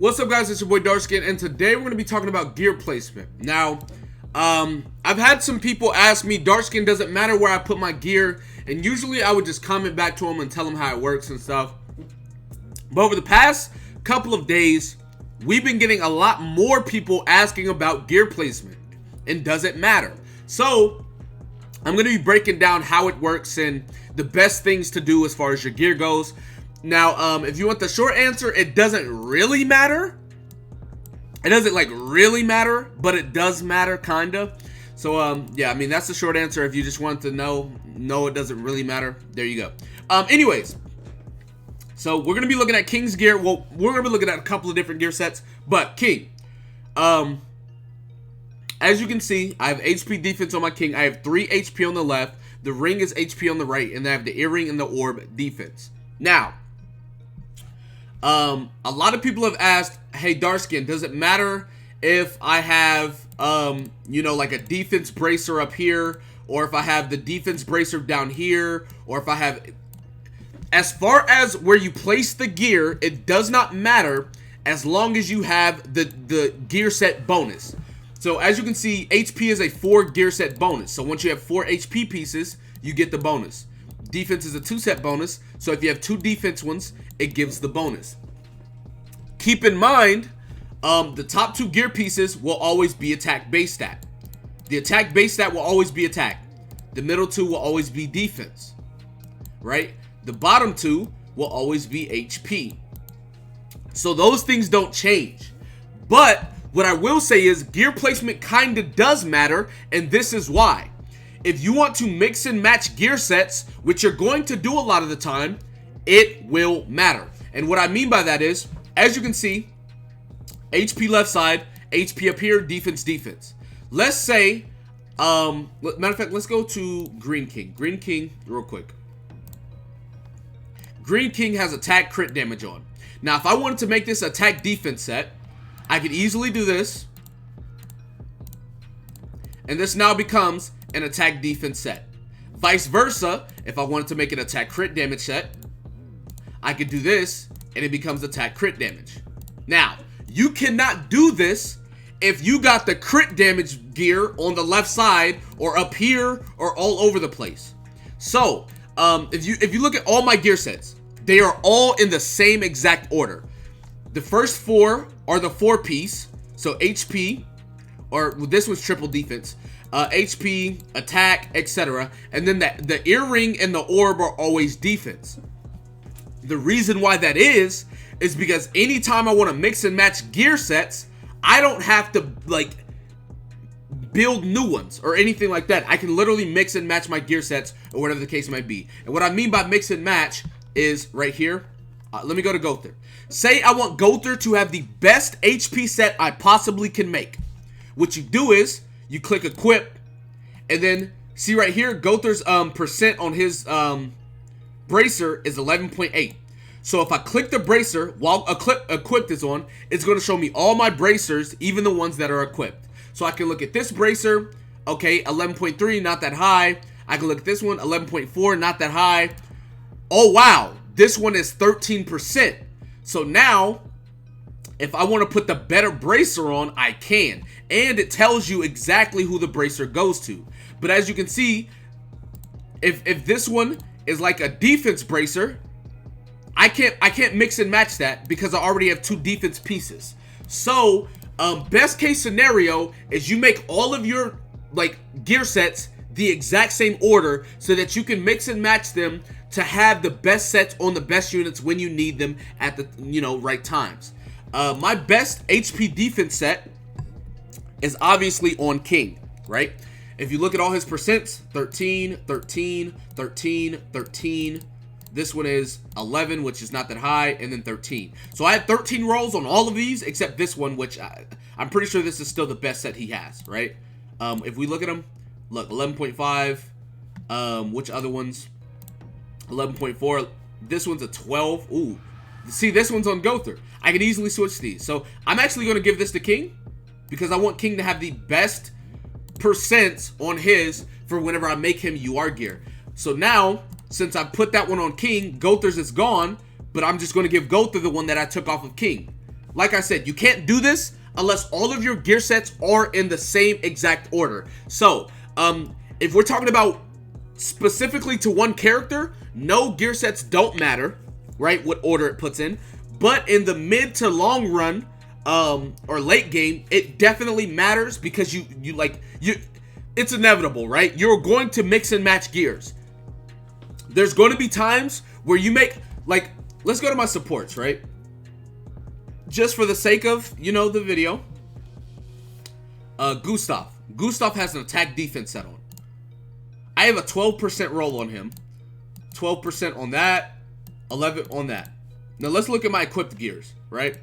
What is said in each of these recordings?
What's up, guys? It's your boy Darskin, and today we're going to be talking about gear placement. Now, I've had some people ask me, Darskin, does it matter where I put my gear? And usually I would just comment back to them and tell them how it works and stuff. But over the past couple of days, we've been getting a lot more people asking about gear placement, and does it matter? So, I'm going to be breaking down how it works and the best things to do as far as your gear goes. Now, if you want the short answer, it doesn't really matter. It doesn't really matter, but it does matter, kinda. So, yeah, I mean, that's the short answer. If you just want to know, no, it doesn't really matter. There you go. Anyways, so we're gonna be looking at King's gear. Well, we're gonna be looking at a couple of different gear sets, but King. As you can see, I have HP defense on my King. I have 3 HP on the left. The ring is HP on the right, and I have the earring and the orb defense. Now, a lot of people have asked, hey, Darskin, does it matter if I have, like a defense bracer up here, or if I have the defense bracer down here, or if I have... As far as where you place the gear, it does not matter as long as you have the gear set bonus. So as you can see, HP is a 4 gear set bonus. So once you have 4 HP pieces, you get the bonus. Defense is a 2 set bonus, so if you have 2 defense ones, it gives the bonus. Keep in mind, the top 2 gear pieces will always be attack base stat. The attack base stat will always be attack. The middle 2 will always be defense, right? The bottom 2 will always be HP. So those things don't change. But what I will say is gear placement kind of does matter, and this is why. If you want to mix and match gear sets, which you're going to do a lot of the time, it will matter. And what I mean by that is, as you can see, HP left side, HP up here, defense, defense. Let's say, matter of fact, let's go to Green King. Green King, real quick. Green King has attack crit damage on. Now, if I wanted to make this attack defense set, I could easily do this. And this now becomes an attack defense set. Vice versa, if I wanted to make an attack crit damage set, I could do this and it becomes attack crit damage. Now, you cannot do this if you got the crit damage gear on the left side or up here or all over the place. So, if you look at all my gear sets, they are all in the same exact order. The first 4 are the 4-piece, so HP, or this one's triple defense, HP, attack, etc. And then the earring and the orb are always defense. The reason why that is because anytime I want to mix and match gear sets, I don't have to build new ones or anything like that. I can literally mix and match my gear sets or whatever the case might be. And what I mean by mix and match is right here. Let me go to Gother. Say I want Gother to have the best HP set I possibly can make. What you do is you click equip, and then see right here, Gother's percent on his bracer is 11.8. So if I click the bracer while equipped is on, it's going to show me all my bracers, even the ones that are equipped. So I can look at this bracer, okay, 11.3, not that high. I can look at this one, 11.4, not that high. Oh wow, this one is 13%. So now, if I want to put the better bracer on, I can. And it tells you exactly who the bracer goes to. But as you can see, if this one is like a defense bracer, I can't mix and match that because I already have 2 defense pieces. So, best case scenario is you make all of your gear sets the exact same order so that you can mix and match them to have the best sets on the best units when you need them at the right times. My best HP defense set is obviously on King, right? If you look at all his percents, 13, 13, 13, 13. This one is 11, which is not that high, and then 13. So I have 13 rolls on all of these, except this one, which I'm pretty sure this is still the best set he has, right? If we look at him, look, 11.5. Which other ones? 11.4. This one's a 12. Ooh. See, this one's on Gother. I can easily switch these. So I'm actually going to give this to King because I want King to have the best percents on his for whenever I make him UR gear. So now, since I put that one on King, Gother's is gone, but I'm just going to give Gother the one that I took off of King. like I said, you can't do this unless all of your gear sets are in the same exact order. So, if we're talking about specifically to one character, no, gear sets don't matter, right? What order it puts in. But in the mid to long run, or late game, it definitely matters because it's inevitable, right? You're going to mix and match gears. There's going to be times where you make, like, let's go to my supports, right? Just for the sake of, the video. Gustav. Gustav has an attack defense set on. I have a 12% roll on him. 12% on that. 11 on that. Now let's look at my equipped gears, right?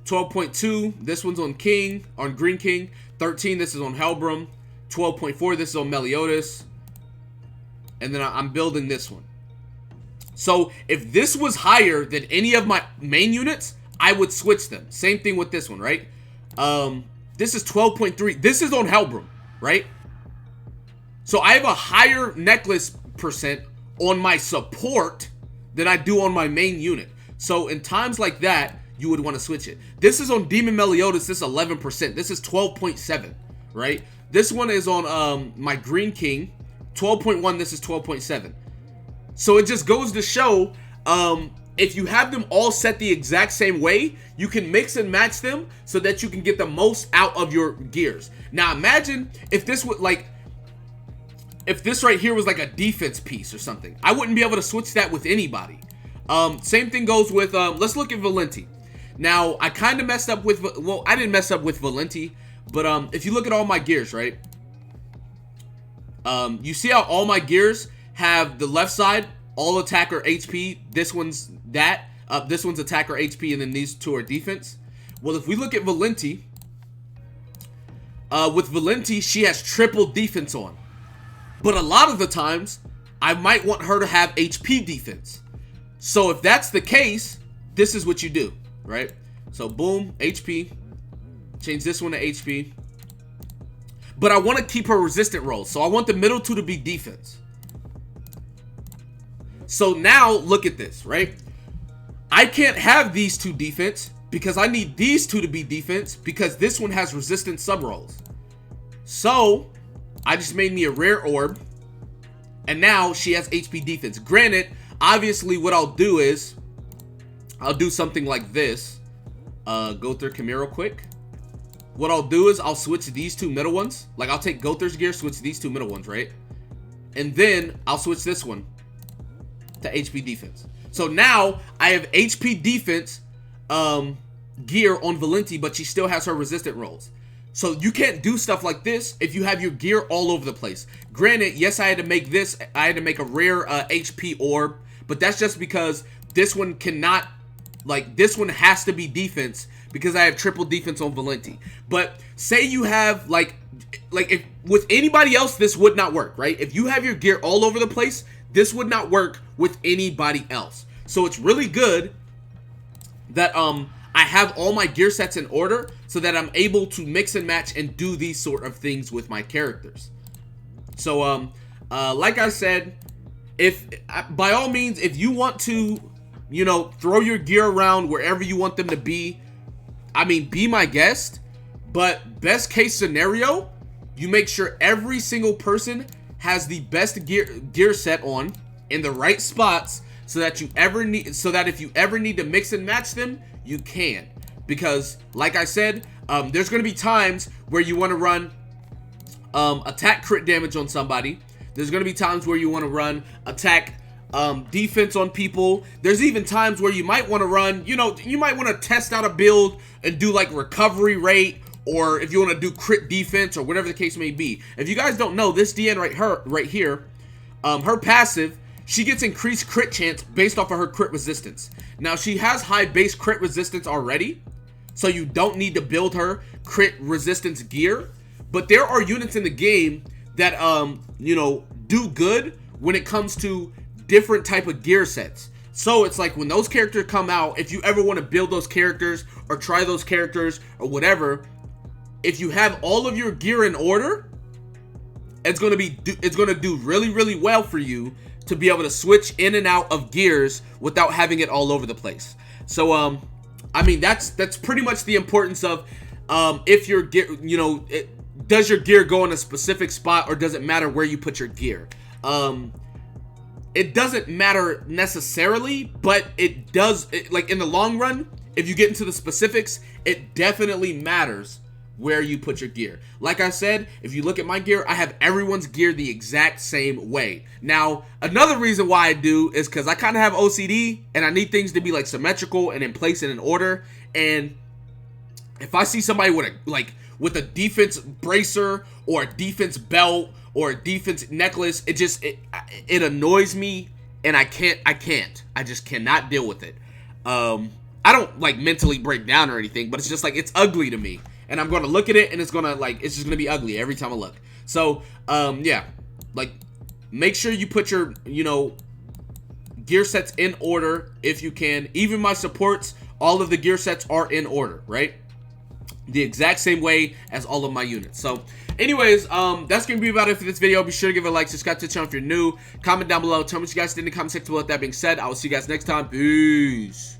12.2, this one's on Green King. 13, this is on Helbram. 12.4, this is on Meliodas. And then I'm building this one. So if this was higher than any of my main units, I would switch them. Same thing with this one, right? This is 12.3. This is on Helbram, right? So I have a higher necklace percent on my support than I do on my main unit. So in times like that, you would want to switch it. This is on Demon Meliodas. This is 11%. This is 12.7, right? This one is on my Green King. 12.1. This is 12.7. So it just goes to show, if you have them all set the exact same way, you can mix and match them so that you can get the most out of your gears. Now imagine if this would if this right here was like a defense piece or something. I wouldn't be able to switch that with anybody. Same thing goes with, let's look at Valenti. Now, I kind of messed up with, well, I didn't mess up with Valenti, but if you look at all my gears, right? You see how all my gears have the left side, all attacker HP. This one's that. This one's attacker HP, and then these two are defense. Well, if we look at Valenti, with Valenti, she has triple defense on. But a lot of the times, I might want her to have HP defense. So if that's the case, this is what you do, right? So boom, HP. Change this one to HP. But I want to keep her resistant rolls. So I want the middle two to be defense. So now look at this, right? I can't have these two defense because I need these two to be defense because this one has resistant sub rolls. So I just made me a rare orb. And now she has HP defense. Granted, obviously what I'll do is I'll do something like this. Gother, come here real quick. What I'll do is I'll switch these two middle ones. Like I'll take Gother's gear, switch these two middle ones, right? And then I'll switch this one to HP defense. So now I have HP defense gear on Valenti, but she still has her resistant rolls. So you can't do stuff like this if you have your gear all over the place. Granted, yes, I had to make this. I had to make a rare HP orb, but that's just because this one cannot, this one has to be defense because I have triple defense on Valenti. But say you have if with anybody else, this would not work, right? If you have your gear all over the place, this would not work with anybody else. So it's really good that I have all my gear sets in order so that I'm able to mix and match and do these sort of things with my characters. So, like I said, by all means, if you want to, throw your gear around wherever you want them to be, I mean, be my guest. But best case scenario, you make sure every single person has the best gear set on in the right spots so that if you ever need to mix and match them, you can. Because like I said, there's going to be times where you want to run attack crit damage on somebody. There's going to be times where you want to run attack defense on people. There's even times where you might want to run, you might want to test out a build and do like recovery rate, or if you want to do crit defense or whatever the case may be. If you guys don't know, this DN right here, her passive, she gets increased crit chance based off of her crit resistance. Now, she has high base crit resistance already, so you don't need to build her crit resistance gear. But there are units in the game that, do good when it comes to different type of gear sets. So it's like when those characters come out, if you ever want to build those characters or try those characters or whatever, if you have all of your gear in order, it's going to do really, really well for you to be able to switch in and out of gears without having it all over the place. So I mean, that's pretty much the importance of if your gear, does your gear go in a specific spot, or does it matter where you put your gear? It doesn't matter necessarily, but it does, like in the long run, if you get into the specifics, it definitely matters where you put your gear. Like I said, if you look at my gear, I have everyone's gear the exact same way. Now, another reason why I do is because I kind of have OCD, and I need things to be like symmetrical and in place and in order. And if I see somebody with a defense bracer or a defense belt or a defense necklace, it annoys me, and I just cannot deal with it. I don't like mentally break down or anything, but it's just like, it's ugly to me, and I'm gonna look at it, and it's just gonna be ugly every time I look. So yeah, like, make sure you put your gear sets in order if you can. Even my supports, all of the gear sets are in order, right? The exact same way as all of my units. So anyways, that's gonna be about it for this video. Be sure to give it a like, subscribe to the channel if you're new, comment down below, tell me what you guys did in the comment section below. With that being said, I will see you guys next time. Peace.